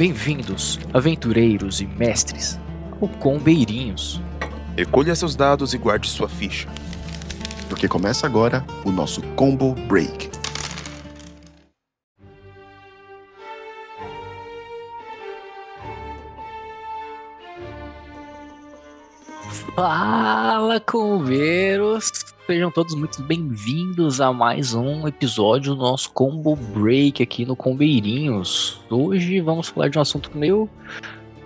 Bem-vindos, aventureiros e mestres, ao Combeirinhos. Recolha seus dados e guarde sua ficha. Porque começa agora o nosso Combo Break. Fala, combeiros! Sejam todos muito bem-vindos a mais um episódio do nosso Combo Break aqui no Combeirinhos. Hoje vamos falar de um assunto meio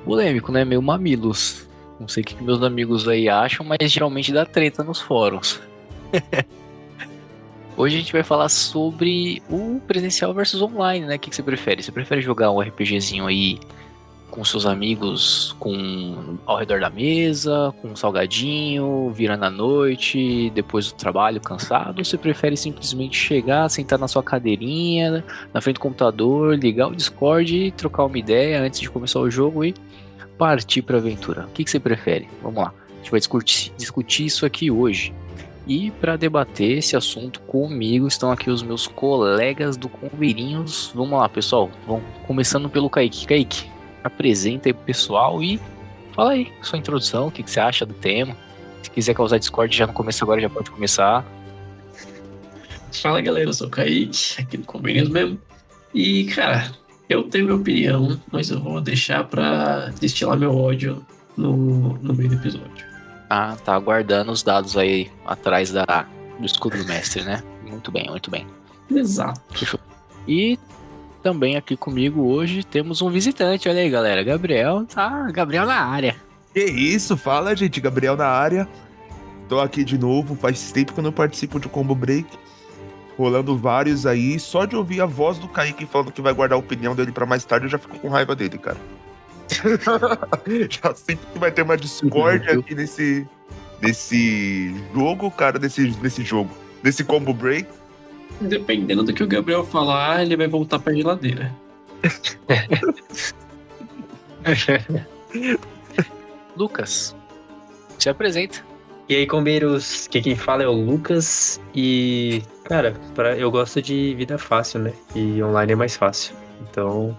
polêmico, né? Meio mamilos. Não sei o que meus amigos aí acham, mas geralmente dá treta nos fóruns. Hoje a gente vai falar sobre o presencial versus online, né? O que você prefere? Você prefere jogar um RPGzinho aí com seus amigos ao redor da mesa, com um salgadinho, virando a noite, depois do trabalho, cansado? Ou você prefere simplesmente chegar, sentar na sua cadeirinha, na frente do computador, ligar o Discord e trocar uma ideia antes de começar o jogo e partir para a aventura? O que você prefere? Vamos lá, a gente vai discutir isso aqui hoje. E para debater esse assunto comigo estão aqui os meus colegas do Combeirinhos. Vamos lá, pessoal. Vamos começando pelo Kaique. Kaique, apresenta aí pro pessoal e fala aí sua introdução, o que você acha do tema. Se quiser causar Discord já no começo agora, já pode começar. Fala galera, eu sou o Kaique, aqui do Combeirinhos mesmo. E cara, eu tenho minha opinião, mas eu vou deixar pra destilar meu ódio no meio do episódio. Ah, tá aguardando os dados aí atrás do escudo do mestre, né? Muito bem, muito bem. Exato. Fechou. E também aqui comigo hoje temos um visitante, olha aí galera, Gabriel na área. Que isso, fala gente, Gabriel na área. Tô aqui de novo, faz tempo que eu não participo de Combo Break. Rolando vários aí, só de ouvir a voz do Kaique falando que vai guardar a opinião dele pra mais tarde, eu já fico com raiva dele, cara. Já sinto que vai ter uma discórdia aqui nesse jogo, cara, nesse Combo Break. Dependendo do que o Gabriel falar, ele vai voltar pra geladeira. Lucas, se apresenta. E aí, combeiros, aqui quem fala é o Lucas. E, cara, eu gosto de vida fácil, né? E online é mais fácil. Então,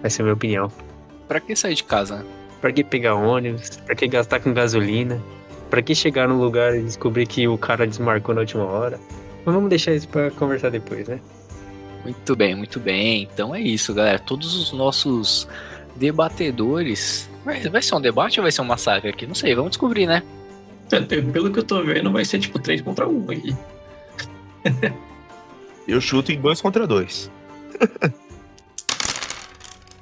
essa é a minha opinião. Pra que sair de casa, né? Pra que pegar ônibus? Pra que gastar com gasolina? Pra que chegar num lugar e descobrir que o cara desmarcou na última hora? Mas vamos deixar isso pra conversar depois, né? Muito bem, muito bem. Então é isso, galera. Todos os nossos debatedores... Vai ser um debate ou vai ser um massacre aqui? Não sei, vamos descobrir, né? Pelo que eu tô vendo, vai ser tipo 3 contra 1 aqui. Eu chuto em 2 contra 2.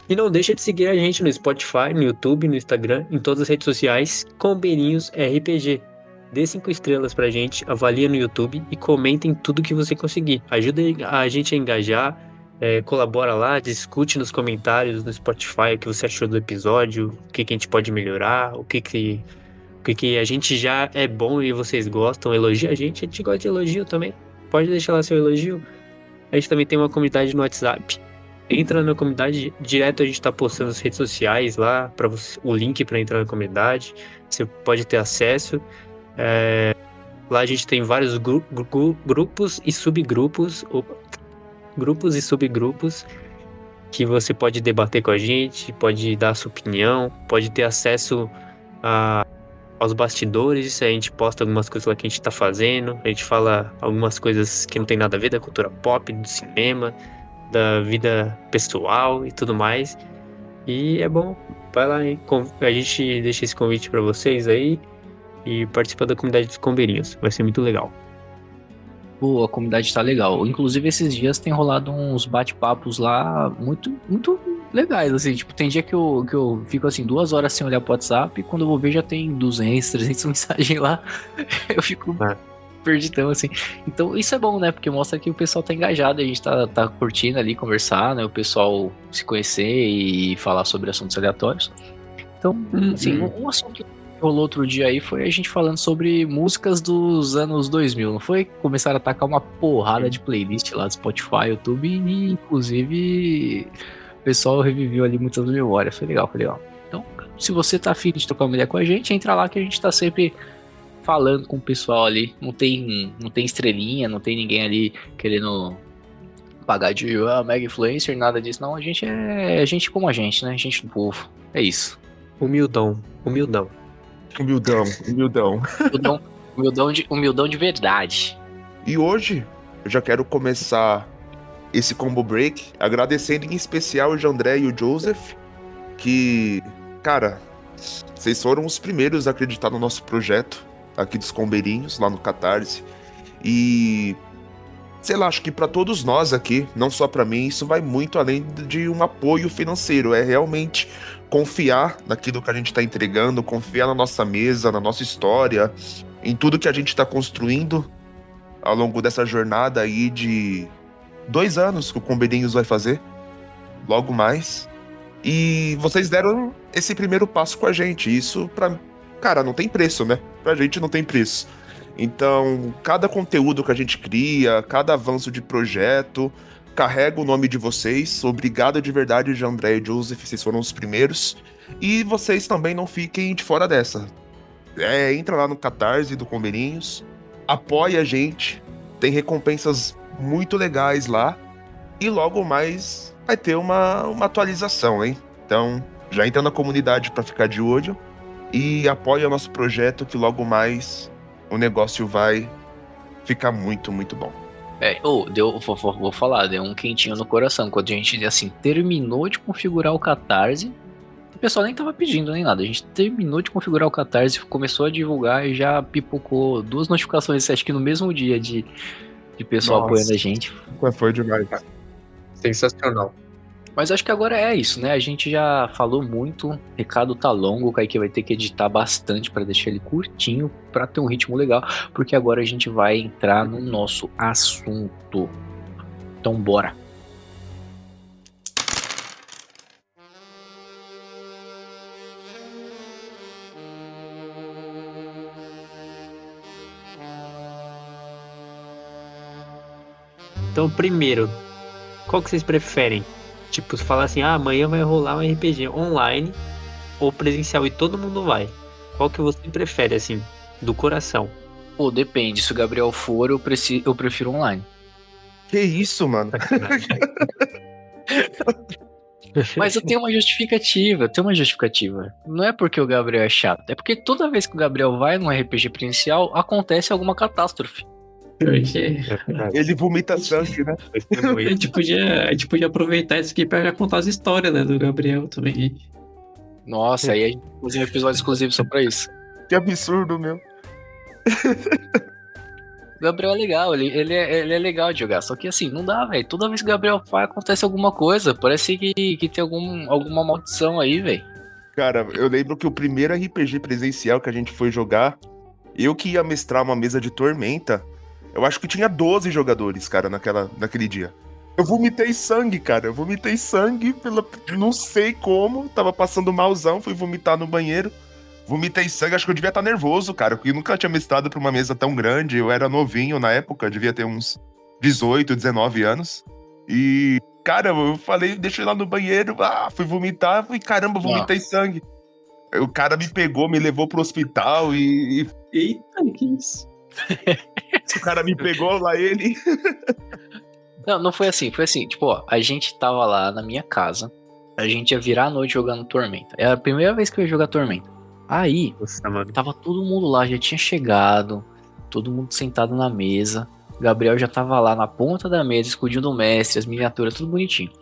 E não deixa de seguir a gente no Spotify, no YouTube, no Instagram, em todas as redes sociais, Combeirinhos RPG. Dê 5 estrelas pra gente, avalia no YouTube e comentem tudo que você conseguir. Ajuda a gente a engajar, colabora lá, discute nos comentários no Spotify o que você achou do episódio, o que a gente pode melhorar, o que a gente já é bom e vocês gostam, elogia a gente gosta de elogio também. Pode deixar lá seu elogio. A gente também tem uma comunidade no WhatsApp. Entra na comunidade, direto a gente tá postando nas redes sociais lá, para você, o link para entrar na comunidade. Você pode ter acesso. Lá a gente tem vários grupos e subgrupos. Grupos e subgrupos que você pode debater com a gente, pode dar a sua opinião, pode ter acesso aos bastidores. A gente posta algumas coisas lá que a gente tá fazendo. A gente fala algumas coisas que não tem nada a ver da cultura pop, do cinema, da vida pessoal e tudo mais. E é bom, vai lá, hein? A gente deixa esse convite pra vocês aí e participa da comunidade dos Combeirinhos, vai ser muito legal. Pô, a comunidade tá legal. Inclusive esses dias tem rolado uns bate-papos lá muito, muito legais, assim, tipo, tem dia que eu fico assim 2 horas sem olhar pro WhatsApp e quando eu vou ver já tem 200, 300 mensagens lá. Eu fico perdidão, assim. Então isso é bom, né? Porque mostra que o pessoal tá engajado, a gente tá curtindo ali, conversar, né? O pessoal se conhecer e falar sobre assuntos aleatórios. Então, assim, um assunto que rolou outro dia aí foi a gente falando sobre músicas dos anos 2000, não foi? Começaram a atacar uma porrada de playlist lá do Spotify, YouTube e inclusive o pessoal reviveu ali muitas memórias. Foi legal, foi legal. Então, se você tá afim de trocar uma ideia com a gente, entra lá que a gente tá sempre falando com o pessoal ali. Não tem estrelinha, não tem ninguém ali querendo pagar de mega influencer, nada disso. Não, a gente é gente como a gente, né? Gente do povo. É isso. Humildão. Humildão. Humildão de verdade. E hoje, eu já quero começar esse Combo Break agradecendo em especial o Jandré e o Joseph, que, cara, vocês foram os primeiros a acreditar no nosso projeto aqui dos Combeirinhos, lá no Catarse. E, sei lá, acho que pra todos nós aqui, não só pra mim, isso vai muito além de um apoio financeiro. É realmente confiar naquilo que a gente tá entregando, confiar na nossa mesa, na nossa história, em tudo que a gente tá construindo ao longo dessa jornada aí de 2 anos que o Combeirinhos vai fazer, logo mais. E vocês deram esse primeiro passo com a gente. Isso cara, não tem preço, né? Pra gente não tem preço. Então, cada conteúdo que a gente cria, cada avanço de projeto, carrega o nome de vocês. Obrigado de verdade, Jandré e Joseph, vocês foram os primeiros. E vocês também não fiquem de fora dessa. Entra lá no Catarse do Combeirinhos, apoia a gente, tem recompensas muito legais lá. E logo mais vai ter uma atualização, hein? Então, já entra na comunidade pra ficar de olho e apoia o nosso projeto, que logo mais o negócio vai ficar muito, muito bom. Vou falar, deu um quentinho no coração quando a gente, assim, terminou de configurar o Catarse. O pessoal nem tava pedindo nem nada. A gente terminou de configurar o Catarse, começou a divulgar e já pipocou 2 notificações, acho que no mesmo dia de pessoal apoiando a gente. Foi demais. Sensacional. Mas acho que agora é isso, né? A gente já falou muito, o recado tá longo, o Kaique vai ter que editar bastante pra deixar ele curtinho, pra ter um ritmo legal, porque agora a gente vai entrar no nosso assunto. Então bora. Então, primeiro, qual que vocês preferem? Tipo, falar assim, amanhã vai rolar um RPG online ou presencial e todo mundo vai. Qual que você prefere, assim, do coração? Pô, depende. Se o Gabriel for, eu prefiro online. Que isso, mano? Mas eu tenho uma justificativa, Não é porque o Gabriel é chato, é porque toda vez que o Gabriel vai num RPG presencial, acontece alguma catástrofe. Ele vomita sangue, né? A gente podia aproveitar isso aqui pra já contar as histórias, né, do Gabriel também. Nossa, aí a gente faz um episódio exclusivo só pra isso. Que absurdo, meu. O Gabriel é legal, ele é legal de jogar, só que assim, não dá, velho. Toda vez que o Gabriel vai, acontece alguma coisa. Parece que tem alguma maldição aí, velho. Cara, eu lembro que o primeiro RPG presencial que a gente foi jogar, eu que ia mestrar uma mesa de Tormenta, eu acho que tinha 12 jogadores, cara, naquele dia. Eu vomitei sangue, cara. Não sei como. Tava passando malzão, fui vomitar no banheiro. Vomitei sangue, acho que eu devia estar nervoso, cara, porque eu nunca tinha mestrado pra uma mesa tão grande. Eu era novinho na época, devia ter uns 18, 19 anos. E, cara, eu falei, deixa eu ir lá no banheiro. Fui vomitar, caramba, vomitei sangue. O cara me pegou, me levou pro hospital e... Eita, que isso? O cara me pegou lá, ele... Não foi assim, tipo, ó, a gente tava lá na minha casa, a gente ia virar a noite jogando Tormenta. Era a primeira vez que eu ia jogar Tormenta. Aí, tava todo mundo lá, já tinha chegado, todo mundo sentado na mesa, o Gabriel já tava lá na ponta da mesa, escudinho do mestre, as miniaturas, tudo bonitinho.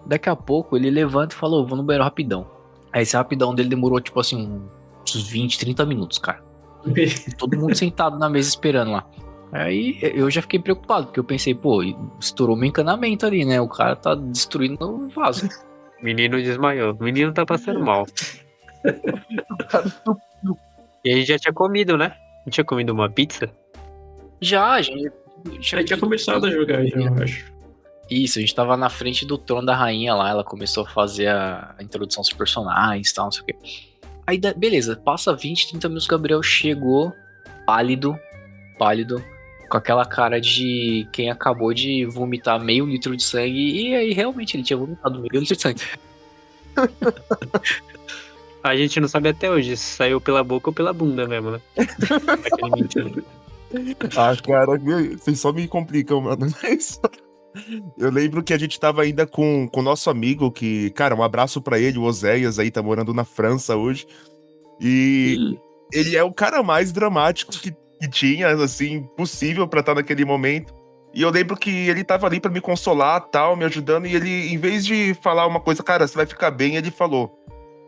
Daqui a pouco, ele levanta e falou, vou no banheiro rapidão. Aí esse rapidão dele demorou, tipo assim, uns 20, 30 minutos, cara. Todo mundo sentado na mesa esperando lá. Aí eu já fiquei preocupado, porque eu pensei, pô, estourou meu encanamento ali, né? O cara tá destruindo o vaso. Menino desmaiou. O menino tá passando mal. E a gente já tinha comido, né? Não tinha comido uma pizza? Já tinha começado a jogar, já, eu acho. Isso, a gente tava na frente do trono da rainha lá, ela começou a fazer a introdução dos personagens e tal, não sei o quê. Aí, beleza, passa 20, 30 minutos, o Gabriel chegou, pálido, com aquela cara de quem acabou de vomitar meio litro de sangue, e aí realmente ele tinha vomitado meio litro de sangue. A gente não sabe até hoje se saiu pela boca ou pela bunda mesmo, né? Cara, vocês só me complicam, mano. Eu lembro que a gente tava ainda com o nosso amigo, que, cara, um abraço pra ele, o Oséias, aí, tá morando na França hoje. E Hum. ele é o cara mais dramático que tinha, assim, possível pra estar naquele momento. E eu lembro que ele tava ali pra me consolar, tal, me ajudando, e ele, em vez de falar uma coisa, cara, você vai ficar bem, ele falou: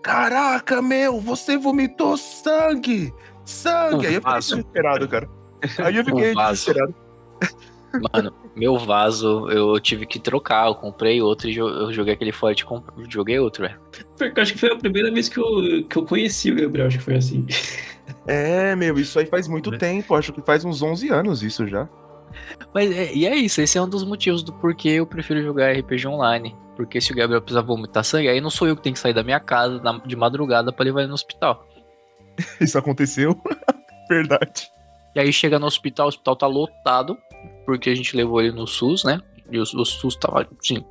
Caraca, meu, você vomitou sangue! Sangue! Aí eu fiquei vaso. desesperado, cara. Aí eu O fiquei vaso. desesperado. Mano, meu vaso eu tive que trocar. Eu comprei outro e eu joguei aquele fora e joguei outro, velho. Porque eu acho que foi a primeira vez que eu conheci o Gabriel, acho que foi assim. É, meu, isso aí faz muito tempo, acho que faz uns 11 anos isso já. Mas e é isso, esse é um dos motivos do porquê eu prefiro jogar RPG online. Porque se o Gabriel precisar vomitar sangue, aí não sou eu que tenho que sair da minha casa de madrugada pra levar ele no hospital. Isso aconteceu, verdade. E aí chega no hospital, o hospital tá lotado, porque a gente levou ele no SUS, né? E o SUS tava, assim,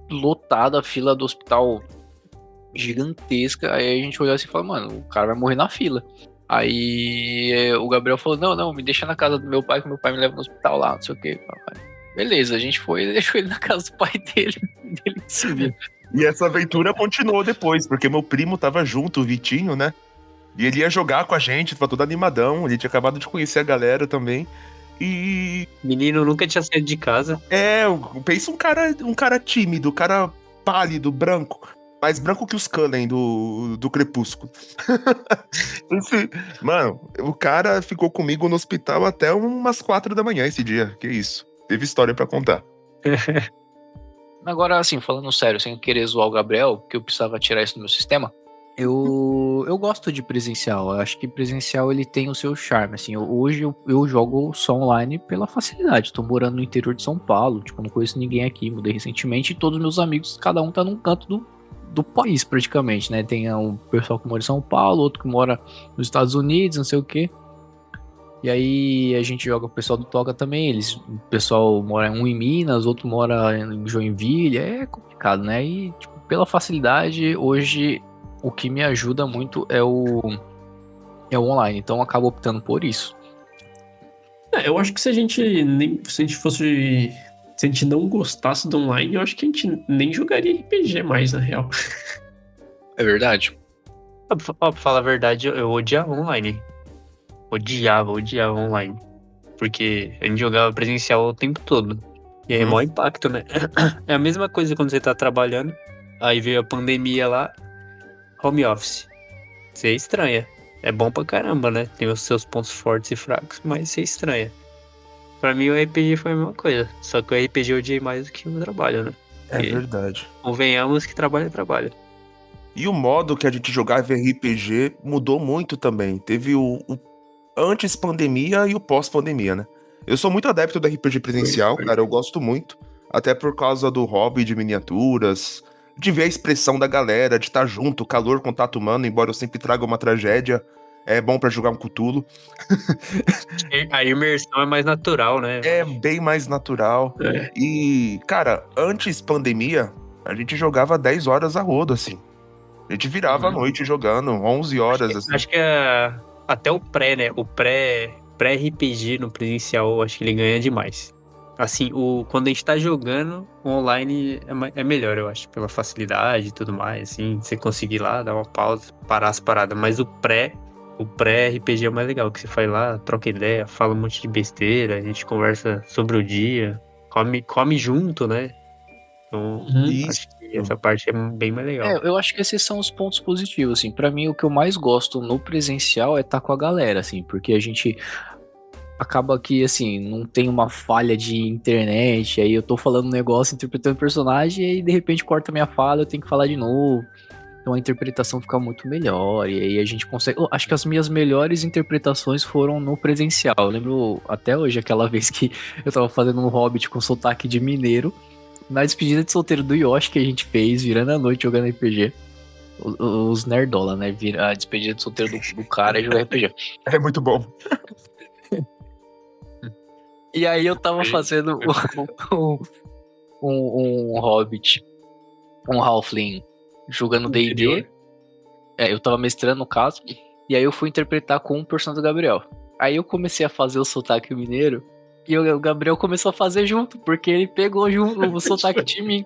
lotado, a fila do hospital gigantesca. Aí a gente olhou assim e falou, mano, o cara vai morrer na fila. Aí o Gabriel falou, não, me deixa na casa do meu pai, que meu pai me leva no hospital lá, não sei o que. Beleza, a gente foi e deixou ele na casa do pai dele, dele que se vira. E essa aventura continuou depois, porque meu primo tava junto, o Vitinho, né? E ele ia jogar com a gente, tava todo animadão, ele tinha acabado de conhecer a galera também. E Menino nunca tinha saído de casa. pensa um cara tímido, um cara pálido, branco. Mais branco que os Cullen do Crepúsculo. Mano, o cara ficou comigo no hospital até umas 4 da manhã esse dia. Que isso. Teve história pra contar. Agora, assim, falando sério, sem querer zoar o Gabriel, que eu precisava tirar isso do meu sistema, eu gosto de presencial. Eu acho que presencial ele tem o seu charme, assim. Hoje eu jogo só online pela facilidade. Tô morando no interior de São Paulo, tipo, não conheço ninguém aqui, mudei recentemente, e todos os meus amigos, cada um tá num canto do país, praticamente, né? Tem um pessoal que mora em São Paulo, outro que mora nos Estados Unidos, não sei o quê. E aí a gente joga com o pessoal do Toca também. O pessoal mora um em Minas, outro mora em Joinville. É complicado, né? E tipo, pela facilidade, hoje o que me ajuda muito é o online. Então eu acabo optando por isso. Eu acho que se a gente fosse. Se a gente não gostasse do online, eu acho que a gente nem jogaria RPG mais, na real. É verdade? Pra falar a verdade, eu odiava online. Odiava online. Porque a gente jogava presencial o tempo todo. E aí é maior impacto, né? É a mesma coisa quando você tá trabalhando, aí veio a pandemia lá, home office. Você estranha. É bom pra caramba, né? Tem os seus pontos fortes e fracos, mas você estranha. Pra mim o RPG foi a mesma coisa. Só que o RPG eu odiei mais do que o trabalho, né? É E verdade. convenhamos que trabalho é trabalho. E o modo que a gente jogava RPG mudou muito também. Teve o antes pandemia e o pós-pandemia, né? Eu sou muito adepto do RPG presencial, Foi. cara, eu gosto muito. Até por causa do hobby de miniaturas, de ver a expressão da galera, de estar junto, calor, contato humano, embora eu sempre traga uma tragédia. É bom pra jogar um Cthulhu. A imersão é mais natural, né? É bem mais natural. É. E, cara, antes pandemia, a gente jogava 10 horas a rodo, assim. A gente virava a noite jogando, 11 horas, assim. Acho que até o pré, né? O pré-RPG no presencial, eu acho que ele ganha demais. Assim, quando a gente tá jogando, o online é melhor, eu acho, pela facilidade e tudo mais, assim, você conseguir ir lá, dar uma pausa, parar as paradas. Mas o pré-RPG é o mais legal, que você vai lá, troca ideia, fala um monte de besteira, a gente conversa sobre o dia, come junto, né? Então, acho que essa parte é bem mais legal. Eu acho que esses são os pontos positivos, assim. Pra mim, o que eu mais gosto no presencial é estar com a galera, assim, porque a gente acaba que, assim, não tem uma falha de internet, aí eu tô falando um negócio, interpretando o personagem, e aí de repente corta minha fala, eu tenho que falar de novo. Então a interpretação fica muito melhor, e aí a gente consegue... acho que as minhas melhores interpretações foram no presencial. Eu lembro até hoje, aquela vez que eu tava fazendo um Hobbit com sotaque de mineiro, na despedida de solteiro do Yoshi que a gente fez, virando a noite jogando RPG. Os nerdola, né? A despedida de solteiro do cara e jogar RPG. É muito bom. E aí eu tava fazendo um Hobbit, um Halfling, jogando D&D. Eu tava mestrando no caso. E aí eu fui interpretar com um personagem do Gabriel. Aí eu comecei a fazer o sotaque mineiro. E o Gabriel começou a fazer junto, porque ele pegou junto o sotaque de mim.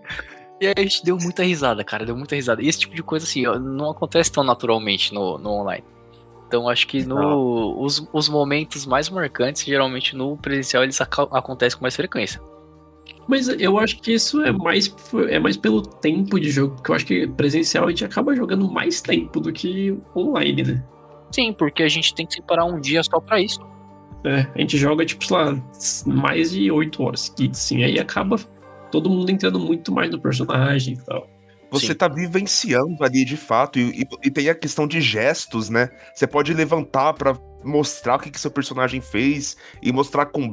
E aí a gente deu muita risada, cara, deu muita risada. E esse tipo de coisa, assim, ó, não acontece tão naturalmente no online. Então acho que os momentos mais marcantes, geralmente no presencial, eles acontecem com mais frequência. Mas eu acho que isso é mais pelo tempo de jogo, porque eu acho que presencial a gente acaba jogando mais tempo do que online, né? Sim, porque a gente tem que separar um dia só pra isso. A gente joga, tipo, sei lá, mais de 8 horas seguidas, assim, aí acaba todo mundo entrando muito mais no personagem e tal. Você Sim. tá vivenciando ali de fato, e tem a questão de gestos, né? Você pode levantar pra mostrar o que seu personagem fez, e mostrar com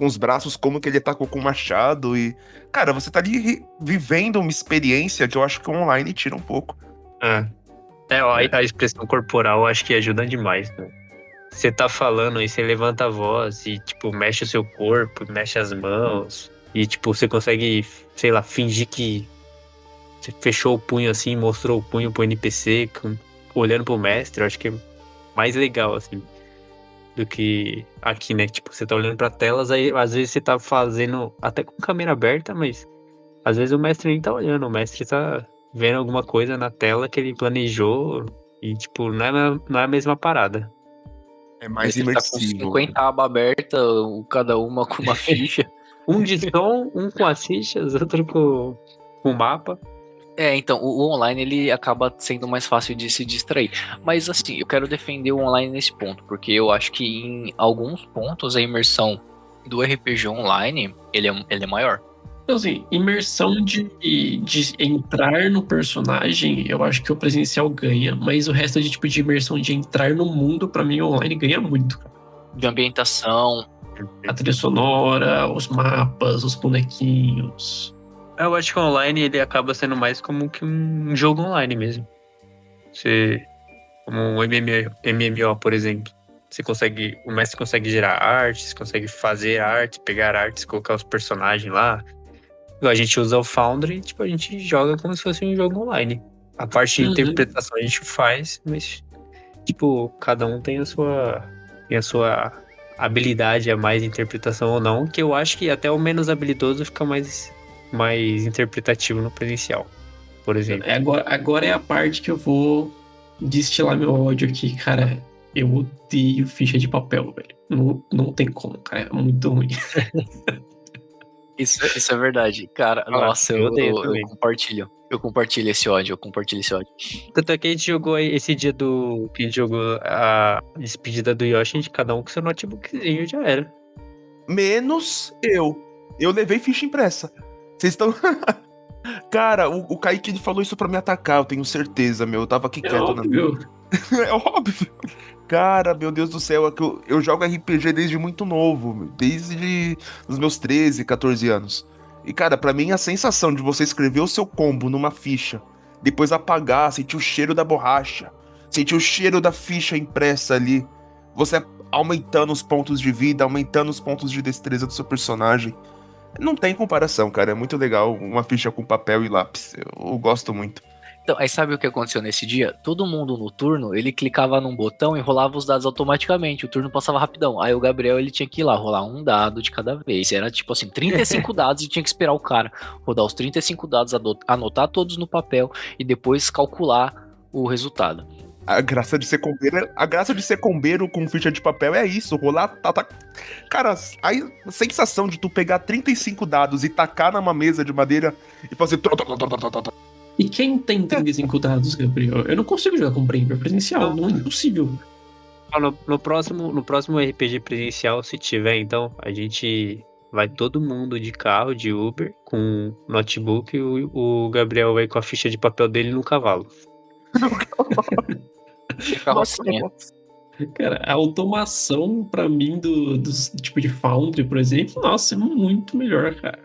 os braços como que ele atacou com o machado, e... Cara, você tá ali vivendo uma experiência que eu acho que o online tira um pouco. A expressão corporal eu acho que ajuda demais, né? Você tá falando e você levanta a voz e, tipo, mexe o seu corpo, mexe as mãos. E, tipo, você consegue, sei lá, fingir que você fechou o punho assim e mostrou o punho pro NPC, olhando pro mestre. Eu acho que é mais legal, assim, do que aqui, né? Tipo, você tá olhando pra telas, aí às vezes você tá fazendo até com câmera aberta, mas às vezes o mestre nem tá olhando. O mestre tá vendo alguma coisa na tela que ele planejou e, tipo, não é a mesma parada. É mais Ele tá com imersivo. 50 abas abertas, cada uma com uma ficha. Um de som, um com as fichas, outro com o mapa. Então, o online ele acaba sendo mais fácil de se distrair. Mas assim, eu quero defender o online nesse ponto, porque eu acho que em alguns pontos a imersão do RPG online, ele é maior. Então, assim, imersão de entrar no personagem, eu acho que o presencial ganha, mas o resto de tipo de imersão de entrar no mundo, pra mim, o online ganha muito, cara. De ambientação. A trilha sonora, os mapas, os bonequinhos. Eu acho que o online ele acaba sendo mais como que um jogo online mesmo. Como um MMO, por exemplo. O mestre consegue gerar artes, consegue fazer arte, pegar artes, colocar os personagens lá. A gente usa o Foundry, tipo, a gente joga como se fosse um jogo online. A parte de interpretação a gente faz, mas, tipo, cada um tem a sua habilidade a mais de interpretação ou não, que eu acho que até o menos habilidoso fica mais interpretativo no presencial, por exemplo. Agora é a parte que eu vou destilar meu ódio aqui, cara. Eu odeio ficha de papel, velho. Não tem como, cara. É muito ruim. Isso é verdade. Cara, nossa, eu compartilho. Eu compartilho esse ódio, Tanto é que a gente jogou aí esse dia que a gente jogou a despedida do Yoshi, cada um com seu notebookzinho já era. Menos eu. Eu levei ficha impressa. Vocês estão... Cara, o Kaique ele falou isso pra me atacar, eu tenho certeza, meu. Eu tava aqui quieto. Óbvio. É óbvio. Cara, meu Deus do céu, é que eu jogo RPG desde muito novo, desde os meus 13, 14 anos. E, cara, pra mim a sensação de você escrever o seu combo numa ficha, depois apagar, sentir o cheiro da borracha, sentir o cheiro da ficha impressa ali, você aumentando os pontos de vida, aumentando os pontos de destreza do seu personagem. Não tem comparação, cara. É muito legal uma ficha com papel e lápis. Eu gosto muito. Então, aí sabe o que aconteceu nesse dia? Todo mundo no turno, ele clicava num botão e rolava os dados automaticamente. O turno passava rapidão. Aí o Gabriel, ele tinha que ir lá, rolar um dado de cada vez. Era tipo assim, 35 dados e tinha que esperar o cara rodar os 35 dados, anotar todos no papel e depois calcular o resultado. A graça de ser combeiro com ficha de papel é isso, rolar, tá. Cara, a sensação de tu pegar 35 dados e tacar numa mesa de madeira e fazer... E quem tem 35 dados, Gabriel? Eu não consigo jogar com Braver presencial, não é impossível. No próximo RPG presencial, se tiver, então, a gente vai todo mundo de carro, de Uber, com notebook, e o Gabriel vai com a ficha de papel dele no cavalo. Carrocinha. Cara, a automação, pra mim, do tipo de Foundry, por exemplo, nossa, é muito melhor, cara.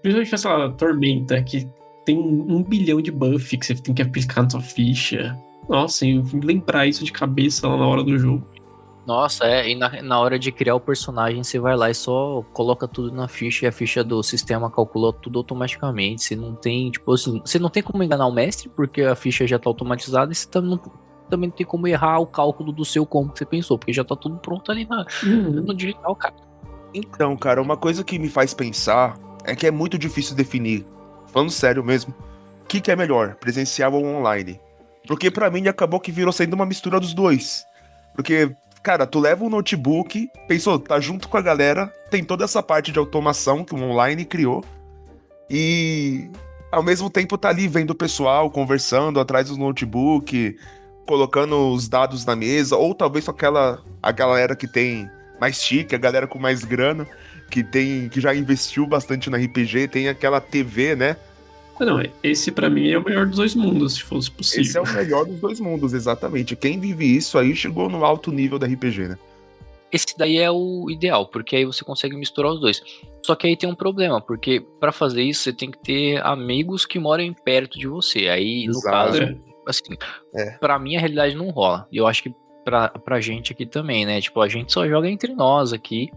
Principalmente, sei lá, Tormenta, que tem 1 bilhão de buff que você tem que aplicar na sua ficha. Nossa, e lembrar isso de cabeça lá na hora do jogo. Nossa, e na hora de criar o personagem, você vai lá e só coloca tudo na ficha e a ficha do sistema calcula tudo automaticamente. Você não tem, tipo assim, você não tem como enganar o mestre, porque a ficha já tá automatizada e você também não tem como errar o cálculo do seu combo que você pensou, porque já tá tudo pronto ali no digital, cara. Então, cara, uma coisa que me faz pensar é que é muito difícil definir, falando sério mesmo, o que é melhor, presencial ou online. Porque pra mim acabou que virou sendo uma mistura dos dois. Porque, cara, tu leva um notebook, pensou, tá junto com a galera, tem toda essa parte de automação que o online criou, e ao mesmo tempo tá ali vendo o pessoal conversando atrás do notebook, colocando os dados na mesa, ou talvez só a galera que tem mais chique, a galera com mais grana, que já investiu bastante na RPG, tem aquela TV, né? Não, esse pra mim é o melhor dos dois mundos, se fosse possível. Esse é o melhor dos dois mundos, exatamente. Quem vive isso aí chegou no alto nível da RPG, né? Esse daí é o ideal, porque aí você consegue misturar os dois. Só que aí tem um problema, porque pra fazer isso você tem que ter amigos que moram perto de você. Aí, no Exato. caso, É. assim, É. pra mim a realidade não rola. E eu acho que pra gente aqui também, né? Tipo, a gente só joga entre nós aqui.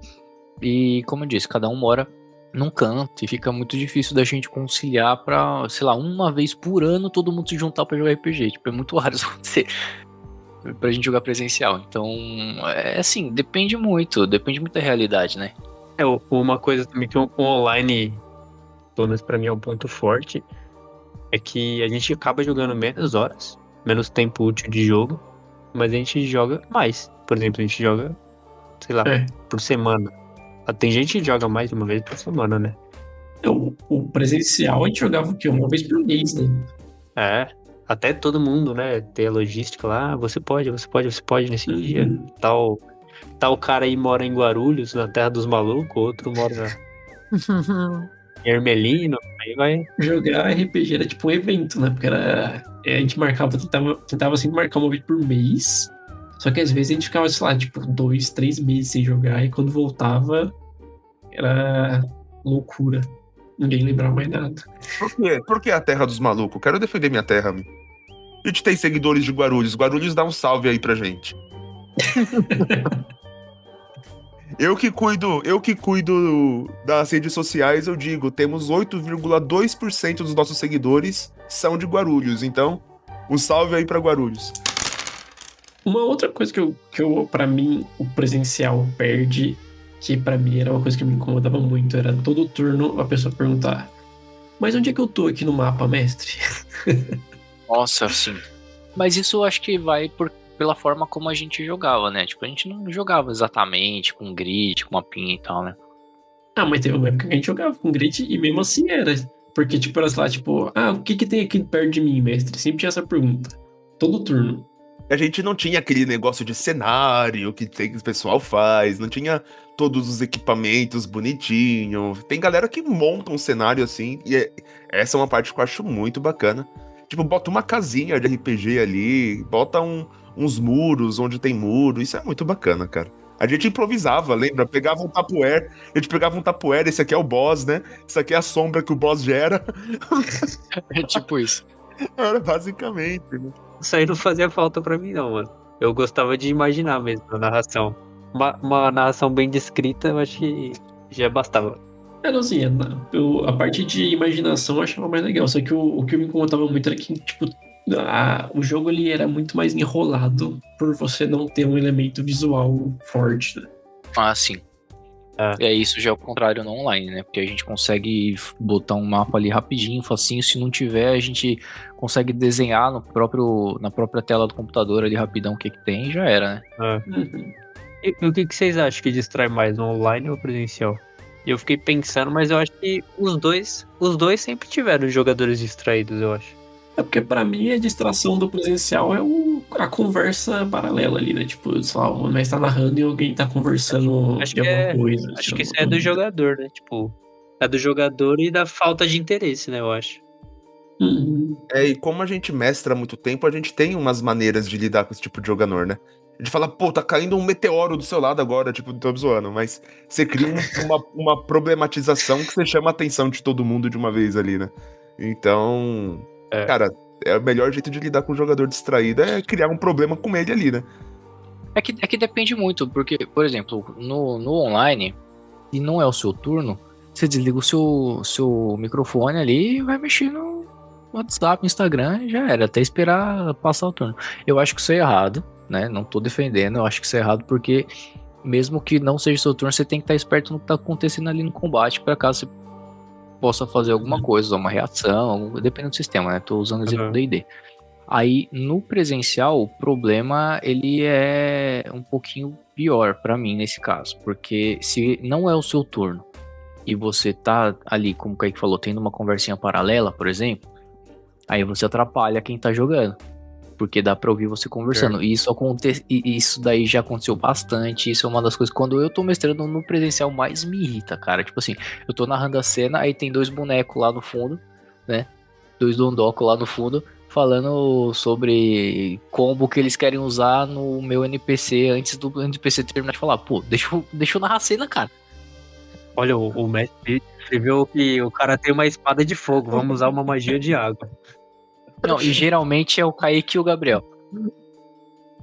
E, como eu disse, cada um mora num canto e fica muito difícil da gente conciliar pra, sei lá, uma vez por ano todo mundo se juntar pra jogar RPG. Tipo, é muito raro isso acontecer pra gente jogar presencial. Então, é assim, depende muito da realidade, né? Uma coisa também que o online, pelo menos pra mim, é um ponto forte, é que a gente acaba jogando menos horas, menos tempo útil de jogo, mas a gente joga mais. Por exemplo, a gente joga, sei lá, É. por semana. Tem gente que joga mais de uma vez por semana, né? O presencial a gente jogava o quê? Uma vez por mês, né? É, até todo mundo, né? Ter a logística lá, você pode nesse dia. Tal cara aí mora em Guarulhos, na terra dos malucos, outro mora em Ermelino, aí vai. Jogar RPG era tipo um evento, né? Porque a gente tentava sempre marcar uma vez por mês. Só que às vezes a gente ficava, sei lá, tipo, 2, 3 meses sem jogar. E quando voltava, era loucura. Ninguém lembrava mais nada. Por quê? Por que a terra dos malucos? Quero defender minha terra, meu. A gente tem seguidores de Guarulhos. Guarulhos dá um salve aí pra gente. Eu que cuido das redes sociais, eu digo, temos 8,2% dos nossos seguidores são de Guarulhos. Então, um salve aí pra Guarulhos. Uma outra coisa que eu pra mim, o presencial perde, que pra mim era uma coisa que me incomodava muito, era todo turno a pessoa perguntar: mas onde é que eu tô aqui no mapa, mestre? Nossa, sim. Mas isso eu acho que vai pela forma como a gente jogava, né? Tipo, a gente não jogava exatamente com grid, com mapinha e tal, né? Ah, mas teve uma época que a gente jogava com grid e mesmo assim era. Porque, tipo, era lá, tipo, o que tem aqui perto de mim, mestre? Sempre tinha essa pergunta. Todo turno. A gente não tinha aquele negócio de cenário que o pessoal faz, não tinha todos os equipamentos bonitinhos. Tem galera que monta um cenário assim, e essa é uma parte que eu acho muito bacana. Tipo, bota uma casinha de RPG ali, bota uns muros onde tem muro, isso é muito bacana, cara. A gente improvisava, lembra? Pegava um tapuer, esse aqui é o boss, né? Isso aqui é a sombra que o boss gera. É tipo isso. Era basicamente, né? Isso aí não fazia falta pra mim, não, mano. Eu gostava de imaginar mesmo a narração. Uma narração bem descrita, eu acho que já bastava. Não, assim, a parte de imaginação eu achava mais legal. Só que o que me incomodava muito era que, tipo, o jogo ele era muito mais enrolado por você não ter um elemento visual forte, né? Ah, sim. É isso já é o contrário no online, né? Porque a gente consegue botar um mapa ali rapidinho, facinho. Se não tiver, a gente consegue desenhar na própria tela do computador ali rapidão o que tem e já era, né? Uhum. E o que vocês acham que distrai mais, no online ou presencial? Eu fiquei pensando, mas eu acho que os dois sempre tiveram jogadores distraídos, eu acho. É porque pra mim a distração do presencial é a conversa paralela ali, né? Tipo, sei lá, o mestre tá narrando e alguém tá conversando Acho de que alguma coisa. Acho que isso é do jogador, né? Tipo, é do jogador e da falta de interesse, né? Eu acho. Uhum. E como a gente mestra há muito tempo, a gente tem umas maneiras de lidar com esse tipo de jogador, né? A gente fala, pô, tá caindo um meteoro do seu lado agora, tipo, tô zoando, mas você cria uma problematização que você chama a atenção de todo mundo de uma vez ali, né? Então, cara, o melhor jeito de lidar com um jogador distraído é criar um problema com ele ali, né? É que depende muito, porque, por exemplo, no online, e não é o seu turno, você desliga o seu microfone ali e vai mexer no WhatsApp, Instagram, já era, até esperar passar o turno. Eu acho que isso é errado, né? Não tô defendendo, eu acho que isso é errado porque mesmo que não seja seu turno, você tem que estar esperto no que tá acontecendo ali no combate, para caso você possa fazer alguma coisa, usar uma reação, dependendo do sistema, né? Tô usando o exemplo do D&D. Aí, no presencial, o problema, ele é um pouquinho pior pra mim nesse caso, porque se não é o seu turno, e você tá ali, como o Kaique falou, tendo uma conversinha paralela, por exemplo, aí você atrapalha quem tá jogando, porque dá pra ouvir você conversando. E isso daí já aconteceu bastante. Isso é uma das coisas, quando eu tô mestrando no presencial, mais me irrita, cara. Tipo assim, eu tô narrando a cena, aí tem 2 bonecos lá no fundo, né? 2 dondocos lá no fundo, falando sobre combo que eles querem usar no meu NPC antes do NPC terminar de falar. Pô, deixa eu narrar a cena, cara. Olha, o mestre escreveu que o cara tem uma espada de fogo, vamos usar uma magia de água. Não, e geralmente é o Kaique e o Gabriel.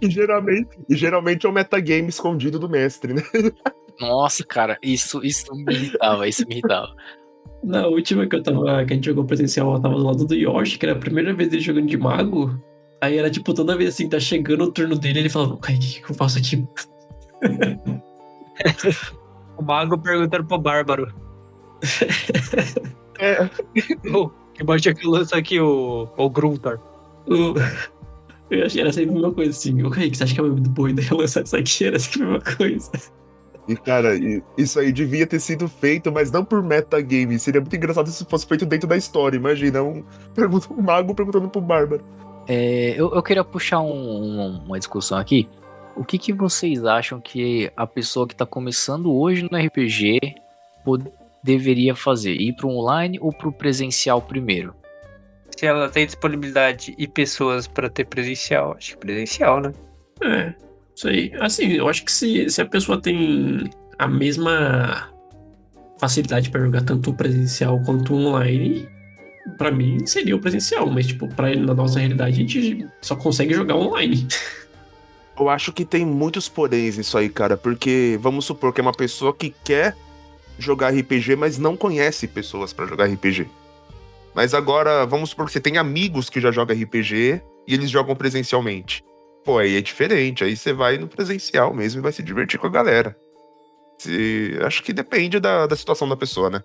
E geralmente é o metagame escondido do mestre, né? Nossa, cara, isso me irritava. Na última que que a gente jogou presencial, eu tava do lado do Yoshi, que era a primeira vez dele jogando de mago. Aí era tipo, toda vez assim, tá chegando o turno dele, ele falava, Kaique, o que eu faço aqui? O mago perguntando pro Bárbaro. Que baixo que lança aqui o Gruntar. Eu achei que era sempre a mesma coisa assim. O Kaique, você acha que é muito boa ideia lançar isso aqui? Era sempre a mesma coisa. E, cara, isso aí devia ter sido feito, mas não por metagame. Seria muito engraçado se fosse feito dentro da história. Imagina, um mago perguntando pro Bárbaro. Eu queria puxar uma discussão aqui. O que vocês acham que a pessoa que tá começando hoje no RPG deveria fazer? Ir pro online ou pro presencial primeiro? Se ela tem disponibilidade e pessoas pra ter presencial, acho que presencial, né? Isso aí. Assim, eu acho que se a pessoa tem a mesma facilidade pra jogar tanto presencial quanto online, pra mim seria o presencial. Mas, tipo, na nossa realidade, a gente só consegue jogar online. Eu acho que tem muitos poréns nisso aí, cara. Porque vamos supor que é uma pessoa que quer jogar RPG, mas não conhece pessoas pra jogar RPG. Mas agora, vamos supor que você tem amigos que já jogam RPG e eles jogam presencialmente. Pô, aí é diferente. Aí você vai no presencial mesmo e vai se divertir com a galera. Acho que depende da situação da pessoa, né?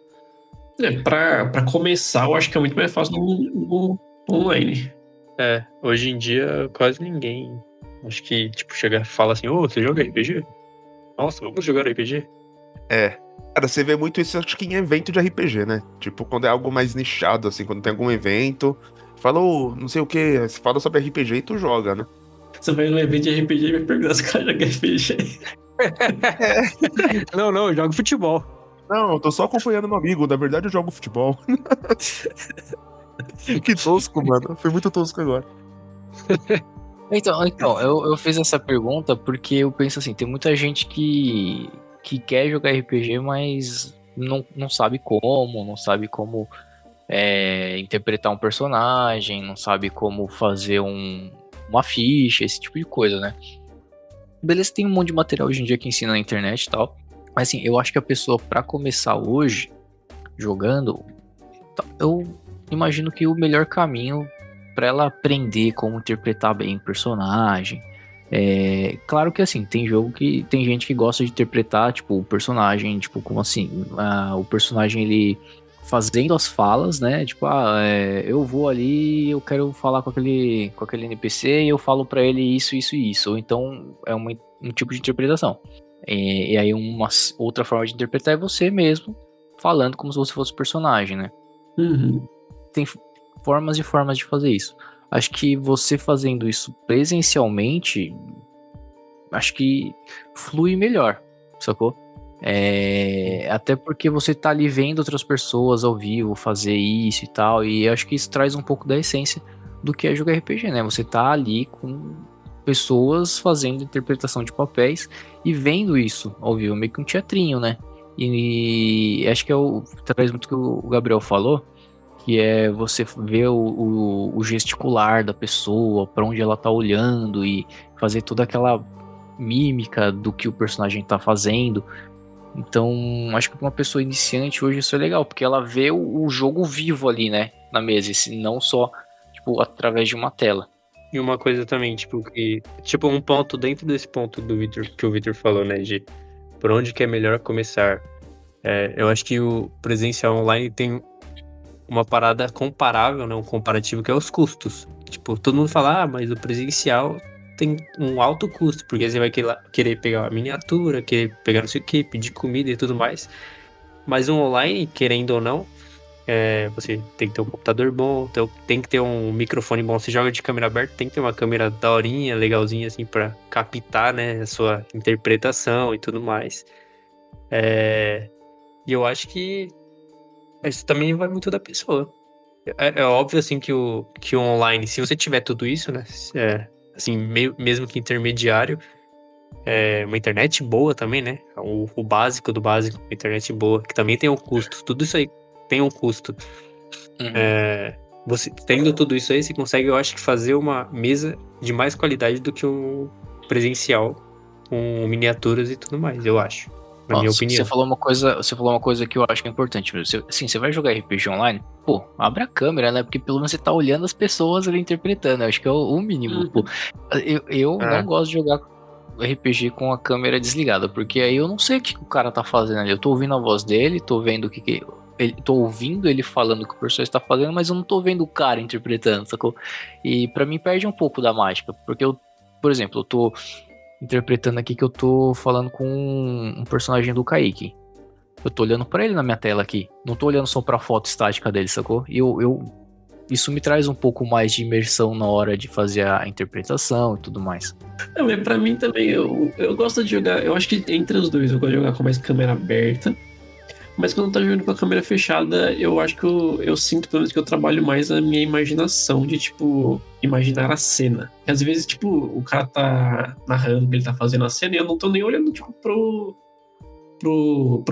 Pra começar, eu acho que é muito mais fácil no online. Hoje em dia quase ninguém. Acho que, tipo, chega e fala assim, você joga RPG? Nossa, vamos jogar RPG? Cara, você vê muito isso, acho que em evento de RPG, né? Tipo, quando é algo mais nichado, assim, quando tem algum evento, fala, não sei o que, você fala sobre RPG e tu joga, né? Você vai num evento de RPG e vai perguntar se o cara joga RPG. Não, eu jogo futebol. Não, eu tô só acompanhando meu amigo, na verdade eu jogo futebol. Que tosco, mano. Foi muito tosco agora. Então, eu fiz essa pergunta porque eu penso assim, tem muita gente que quer jogar RPG, mas não sabe como, não sabe como interpretar um personagem, não sabe como fazer uma ficha, esse tipo de coisa, né? Beleza, tem um monte de material hoje em dia que ensina na internet e tal, mas assim, eu acho que a pessoa, pra começar hoje, jogando, eu imagino que o melhor caminho pra ela aprender como interpretar bem o personagem. Claro que assim, tem gente que gosta de interpretar, tipo, o personagem, tipo, como assim, o personagem ele fazendo as falas, né, tipo, eu vou ali, eu quero falar com aquele NPC e eu falo pra ele isso, isso e isso, ou então é um tipo de interpretação. E aí uma outra forma de interpretar é você mesmo falando como se você fosse o personagem, né. Uhum. Tem formas e formas de fazer isso. Acho que você fazendo isso presencialmente, acho que flui melhor, sacou? Até porque você tá ali vendo outras pessoas ao vivo fazer isso e tal, e acho que isso traz um pouco da essência do que é jogar RPG, né? Você tá ali com pessoas fazendo interpretação de papéis e vendo isso ao vivo, meio que um teatrinho, né? E acho que traz muito o que o Gabriel falou, que é você ver o gesticular da pessoa, pra onde ela tá olhando e fazer toda aquela mímica do que o personagem tá fazendo. Então, acho que pra uma pessoa iniciante hoje isso é legal, porque ela vê o jogo vivo ali, né, na mesa, e não só, tipo, através de uma tela. E uma coisa também, tipo, um ponto dentro desse ponto que o Victor falou, né, de por onde que é melhor começar? Eu acho que o presencial online tem uma parada comparável, né? Um comparativo que é os custos. Tipo, todo mundo fala, mas o presencial tem um alto custo, porque você vai querer pegar uma miniatura, querer pegar não sei o que, pedir comida e tudo mais. Mas um online, querendo ou não, você tem que ter um computador bom, tem que ter um microfone bom. Você joga de câmera aberta, tem que ter uma câmera daorinha, legalzinha, assim, pra captar, né, a sua interpretação e tudo mais. E eu acho que isso também vai muito da pessoa. É óbvio, assim, que o online, se você tiver tudo isso, né, assim, mesmo que intermediário, uma internet boa também, né, o básico do básico, uma internet boa, que também tem um custo, tudo isso aí tem um custo. Você tendo tudo isso aí, você consegue, eu acho que fazer uma mesa de mais qualidade do que um presencial, com miniaturas e tudo mais, eu acho. Na minha opinião. Você falou uma coisa que eu acho que é importante mesmo. Você vai jogar RPG online, pô, abre a câmera, né? Porque pelo menos você tá olhando as pessoas ali interpretando. Eu acho que é o mínimo, pô. Eu não gosto de jogar RPG com a câmera desligada, porque aí eu não sei o que o cara tá fazendo ali. Eu tô ouvindo a voz dele, tô vendo tô ouvindo ele falando o que o personagem está fazendo, mas eu não tô vendo o cara interpretando, sacou? E pra mim perde um pouco da mágica, porque por exemplo, eu tô interpretando aqui que eu tô falando com um personagem do Kaique. Eu tô olhando pra ele na minha tela aqui, não tô olhando só pra foto estática dele, sacou? E isso me traz um pouco mais de imersão na hora de fazer a interpretação e tudo mais. Pra mim também, eu gosto de jogar, eu acho que entre os dois, eu gosto de jogar com mais câmera aberta. Mas quando tá jogando com a câmera fechada, eu acho que eu sinto, pelo menos, que eu trabalho mais a minha imaginação de, tipo, imaginar a cena. E às vezes, tipo, o cara tá narrando que ele tá fazendo a cena e eu não tô nem olhando, tipo, pro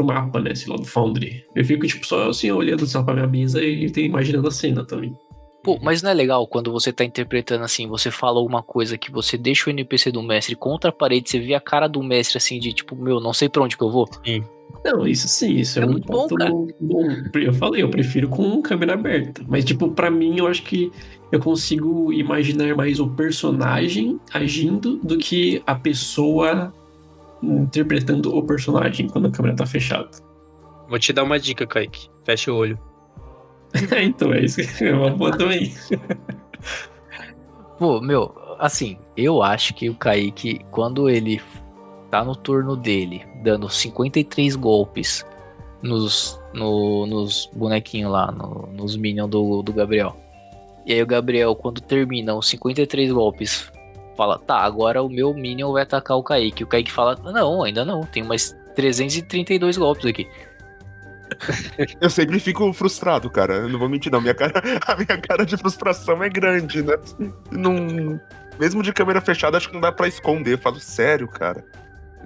mapa, né, sei lá, do Foundry. Eu fico, tipo, só assim, olhando só pra minha mesa e imaginando a cena também. Pô, mas não é legal quando você tá interpretando assim, você fala alguma coisa que você deixa o NPC do mestre contra a parede, você vê a cara do mestre assim, de tipo, não sei pra onde que eu vou? Sim. Não, isso sim, isso é um muito bom, ponto cara. bom. Eu falei, eu prefiro com câmera aberta. Mas, tipo, pra mim, eu acho que eu consigo imaginar mais o personagem agindo do que a pessoa interpretando o personagem quando a câmera tá fechada. Vou te dar uma dica, Kaique. Fecha o olho. Então, é isso que é uma boa também. Pô, assim, eu acho que o Kaique, quando ele tá no turno dele, dando 53 golpes nos bonequinhos lá, nos minions do Gabriel. E aí o Gabriel, quando termina os 53 golpes, fala, tá, agora o meu minion vai atacar o Kaique. O Kaique fala, não, ainda não, tem mais 332 golpes aqui. Eu sempre fico frustrado, cara. Eu não vou mentir, não. A minha cara de frustração é grande, né? Mesmo de câmera fechada, acho que não dá pra esconder. Eu falo, sério, cara.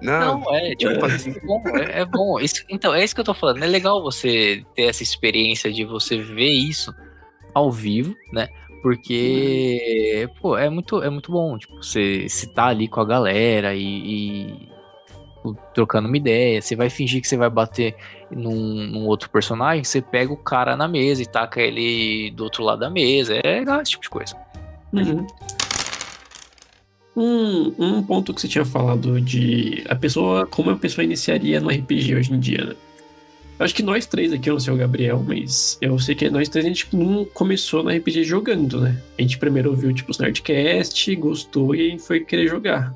Não, É bom. Então, é isso que eu tô falando. É legal você ter essa experiência de você ver isso ao vivo, né? Porque, pô, é muito bom. Tipo, você tá ali com a galera e trocando uma ideia. Você vai fingir que você vai bater num outro personagem, você pega o cara na mesa e taca ele do outro lado da mesa. É legal esse tipo de coisa. Uhum. Um ponto que você tinha falado de como a pessoa iniciaria no RPG hoje em dia, né? Eu acho que nós três aqui, eu não sei o Gabriel, mas eu sei que nós três a gente não começou no RPG jogando, né? A gente primeiro ouviu, tipo, os Nerdcast, gostou e foi querer jogar.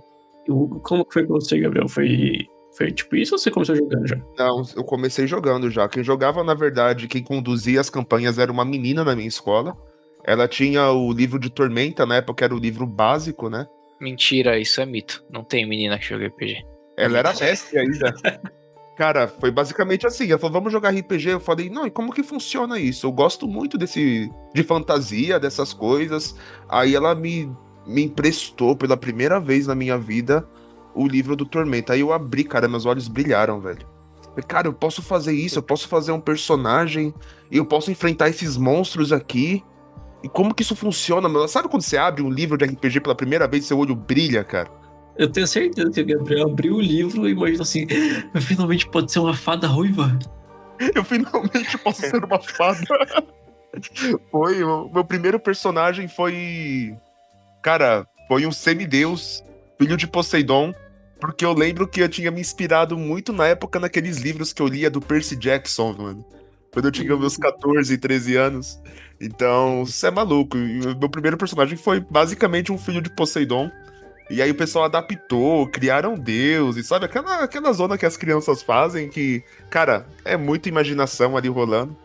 Como que foi pra você, Gabriel? Foi tipo isso ou você começou jogando já? Não, eu comecei jogando já. Quem jogava, na verdade, quem conduzia as campanhas era uma menina na minha escola. Ela tinha o livro de Tormenta, na época era o livro básico, né? Mentira, isso é mito. Não tem menina que joga RPG. Ela era mestre ainda. Cara, foi basicamente assim. Ela falou, vamos jogar RPG. Eu falei, não, e como que funciona isso? Eu gosto muito de fantasia, dessas coisas. Aí ela me emprestou pela primeira vez na minha vida o livro do Tormenta. Aí eu abri, cara, meus olhos brilharam, velho. Falei, cara, eu posso fazer isso, eu posso fazer um personagem, e eu posso enfrentar esses monstros aqui. E como que isso funciona, mano? Sabe quando você abre um livro de RPG pela primeira vez e seu olho brilha, cara? Eu tenho certeza que o Gabriel abriu o livro e imaginou assim, eu finalmente pode ser uma fada ruiva. Eu finalmente posso ser uma fada. O meu primeiro personagem foi... Cara, foi um semideus, filho de Poseidon. Porque eu lembro que eu tinha me inspirado muito na época naqueles livros que eu lia do Percy Jackson, mano. Quando eu tinha meus 14, 13 anos. Então, isso é maluco. E o meu primeiro personagem foi basicamente um filho de Poseidon. E aí o pessoal adaptou, criaram deuses, sabe? Aquela zona que as crianças fazem que, cara, é muita imaginação ali rolando.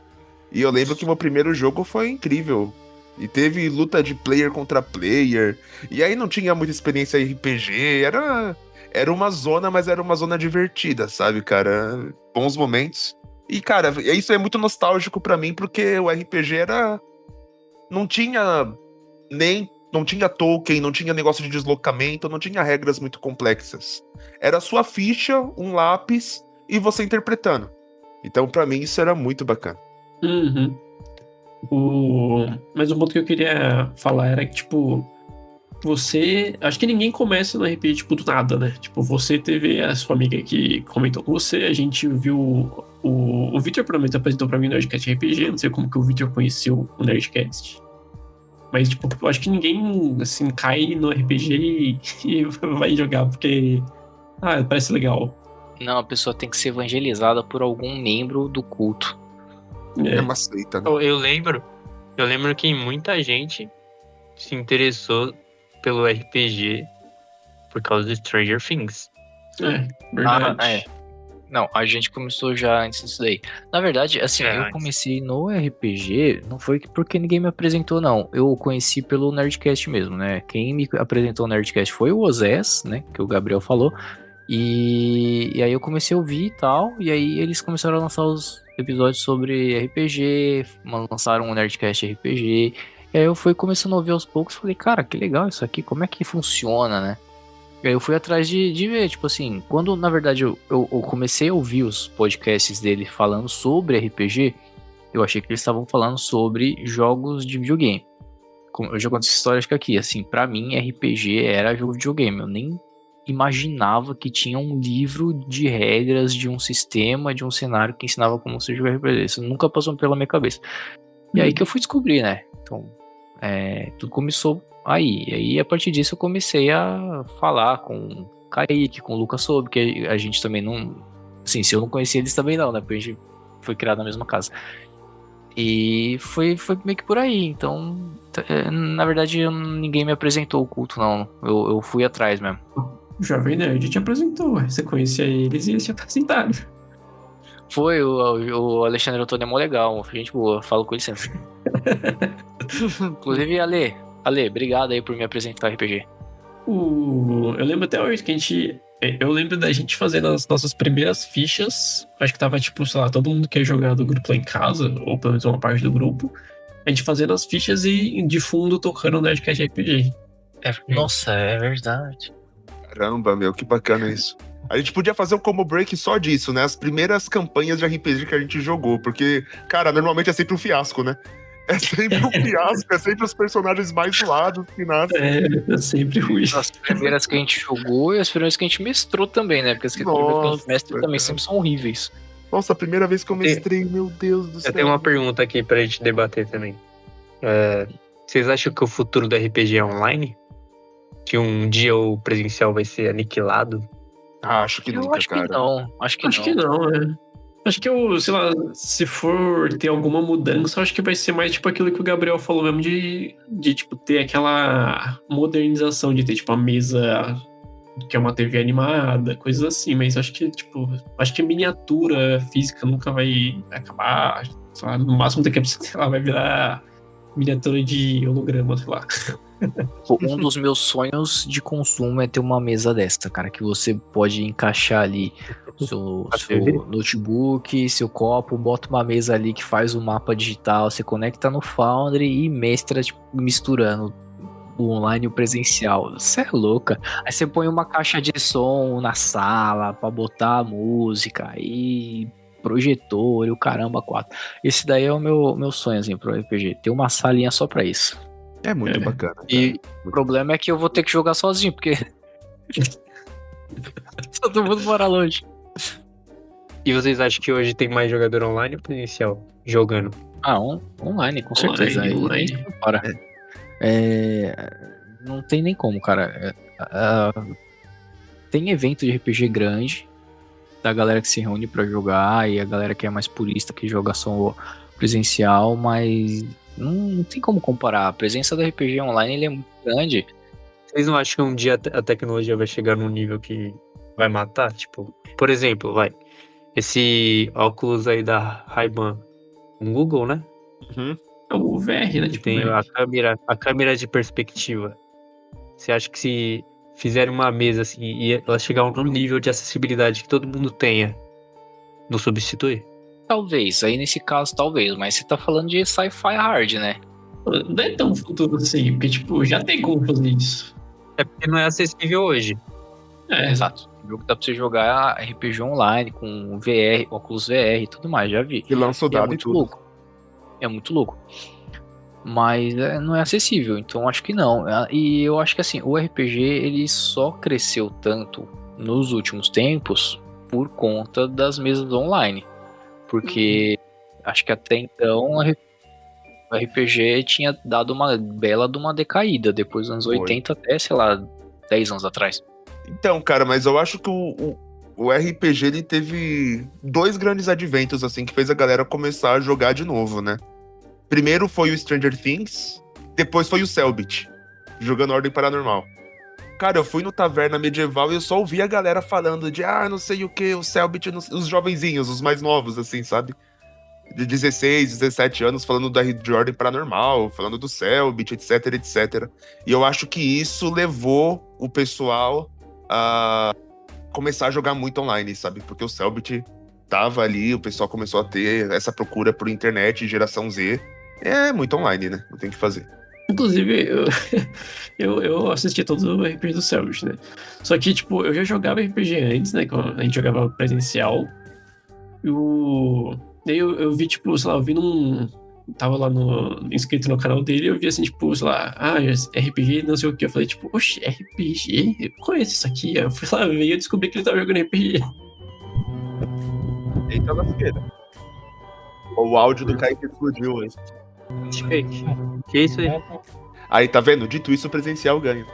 E eu lembro que meu primeiro jogo foi incrível. E teve luta de player contra player. E aí não tinha muita experiência em RPG. Era uma zona, mas era uma zona divertida, sabe, cara? Bons momentos. E, cara, isso é muito nostálgico pra mim, porque o RPG era. Não tinha Não tinha token, não tinha negócio de deslocamento, não tinha regras muito complexas. Era sua ficha, um lápis e você interpretando. Então, pra mim, isso era muito bacana. Uhum. Mas o ponto que eu queria falar era que, tipo, você. Acho que ninguém começa no RPG, tipo, do nada, né? Tipo, você teve a sua amiga que comentou com você, a gente viu. O Victor provavelmente apresentou pra mim o Nerdcast RPG, não sei como que o Victor conheceu o Nerdcast. Mas, tipo, eu acho que ninguém, assim, cai no RPG e vai jogar porque. Parece legal. Não, a pessoa tem que ser evangelizada por algum membro do culto. É uma seita, né? Eu lembro que muita gente se interessou pelo RPG por causa do Stranger Things. Verdade. Não, a gente começou já antes disso daí. Na verdade, assim, eu comecei no RPG, não foi porque ninguém me apresentou, não. Eu conheci pelo Nerdcast mesmo, né? Quem me apresentou o Nerdcast foi o Ozés, né? Que o Gabriel falou. E aí eu comecei a ouvir e tal, e aí eles começaram a lançar os episódios sobre RPG, lançaram um Nerdcast RPG, e aí eu fui começando a ouvir aos poucos, falei, cara, que legal isso aqui, como é que funciona, né? E aí eu fui atrás de ver, tipo assim, quando na verdade eu comecei a ouvir os podcasts dele falando sobre RPG, eu achei que eles estavam falando sobre jogos de videogame. Eu já contei essa história, acho que aqui, assim, pra mim RPG era jogo de videogame, eu nem imaginava que tinha um livro de regras, de um sistema, de um cenário que ensinava como se jogar RPG. Isso nunca passou pela minha cabeça. E aí que eu fui descobrir, né? Então, tudo começou aí. E aí, a partir disso, eu comecei a falar com o Kaique, com o Lucas sobre, que a gente também não... Assim, se eu não conhecia eles também não, né? Porque a gente foi criado na mesma casa. E foi meio que por aí. Então, na verdade, ninguém me apresentou o culto, não. Eu fui atrás mesmo. O Jovem Nerd te apresentou, você conhecia eles e eles te apresentaram. Foi, o Alexandre Antônio é mó legal, gente boa, falo com ele sempre. Inclusive, Ale, obrigado aí por me apresentar o RPG. Eu lembro até hoje que eu lembro da gente fazendo as nossas primeiras fichas. Acho que tava, tipo, sei lá, todo mundo que ia jogar do grupo lá em casa, ou pelo menos uma parte do grupo. A gente fazendo as fichas e de fundo tocando o Nerdcast RPG. Nossa, é verdade. Caramba, meu, que bacana isso. A gente podia fazer um combo break só disso, né? As primeiras campanhas de RPG que a gente jogou. Porque, cara, normalmente é sempre um fiasco, né? É sempre um fiasco, é sempre os personagens mais zoados que nascem. É sempre ruim. As primeiras que a gente jogou e as primeiras que a gente mestrou também, né? Porque as primeiras que a gente mestra também sempre são horríveis. Nossa, a primeira vez que eu mestrei, meu Deus do céu. Eu tenho uma pergunta aqui pra gente debater também. Vocês acham que o futuro do RPG é online? Que um dia o presencial vai ser aniquilado? Acho que nunca, acho cara. Que não. Acho que não, né? Acho que sei lá, se for ter alguma mudança, acho que vai ser mais tipo aquilo que o Gabriel falou mesmo de tipo, ter aquela modernização de ter, tipo, a mesa que é uma TV animada, coisas assim, mas acho que, tipo, miniatura física nunca vai acabar, sei lá, no máximo daqui a pouco, sei lá, vai virar miniatura de holograma, sei lá. Um dos meus sonhos de consumo é ter uma mesa desta, cara, que você pode encaixar ali seu notebook, seu copo, bota uma mesa ali que faz o mapa digital, você conecta no Foundry e mestra, tipo, misturando o online e o presencial. Você é louca. Aí você põe uma caixa de som na sala pra botar a música e projetor e o caramba 4. Esse daí é o meu sonho, assim, pro RPG. Ter uma salinha só pra isso. É muito bacana. Cara. E o problema é que eu vou ter que jogar sozinho, porque todo mundo mora longe. E vocês acham que hoje tem mais jogador online ou presencial jogando? Online, com certeza. Online. Não tem nem como, cara. tem evento de RPG grande, da galera que se reúne pra jogar, e a galera que é mais purista, que joga só presencial, mas não tem como comparar. A presença do RPG online ele é muito grande. Vocês não acham que um dia a tecnologia vai chegar num nível que vai matar? Tipo, por exemplo, esse óculos aí da Ray-Ban, um Google, né? É o VR, né? Que Tipo, tem VR. a câmera de perspectiva. Você acha que se fizerem uma mesa assim e ela chegar num nível de acessibilidade que todo mundo tenha, não substitui? Talvez, aí nesse caso talvez, mas você tá falando de sci-fi hard, né? Não é tão futuro assim, porque, tipo, já tem como fazer isso. É porque não é acessível hoje. Exato. O jogo dá pra você jogar RPG online com VR, óculos VR e tudo mais, já vi. Que lança o E é dado e muito tudo. louco. É muito louco. Mas não é acessível, então acho que não. E eu acho que assim, o RPG ele só cresceu tanto nos últimos tempos por conta das mesas online. Porque acho que até então o RPG tinha dado uma bela de uma decaída, depois dos anos Foi. 80 até, sei lá, 10 anos atrás. Então, cara, mas eu acho que o RPG ele teve dois grandes adventos, assim, que fez a galera começar a jogar de novo, né? Primeiro foi o Stranger Things, depois foi o Cellbit, jogando Ordem Paranormal. Cara, eu fui no Taverna Medieval e eu só ouvi a galera falando de, não sei o que, o Cellbit, os jovenzinhos, os mais novos, assim, sabe? De 16, 17 anos, falando de Ordem Paranormal, falando do Cellbit, etc, etc. E eu acho que isso levou o pessoal a começar a jogar muito online, sabe? Porque o Cellbit tava ali, o pessoal começou a ter essa procura por internet, geração Z. É muito online, né? Não tem o que fazer. Inclusive, eu assisti todos os RPG do Cellbit, né? Só que, tipo, eu já jogava RPG antes, né? Quando a gente jogava presencial. Daí eu vi, tipo, sei lá, eu vi tava lá inscrito no canal dele, eu vi assim, tipo, sei lá, RPG, não sei o que. Eu falei, tipo, oxe, RPG? Eu conheço isso aqui. Eu fui lá ver e eu descobri que ele tava jogando RPG. Eita lasqueira. O áudio do Kaique explodiu hoje. Que isso aí? Aí, tá vendo? Dito isso, o presencial ganha.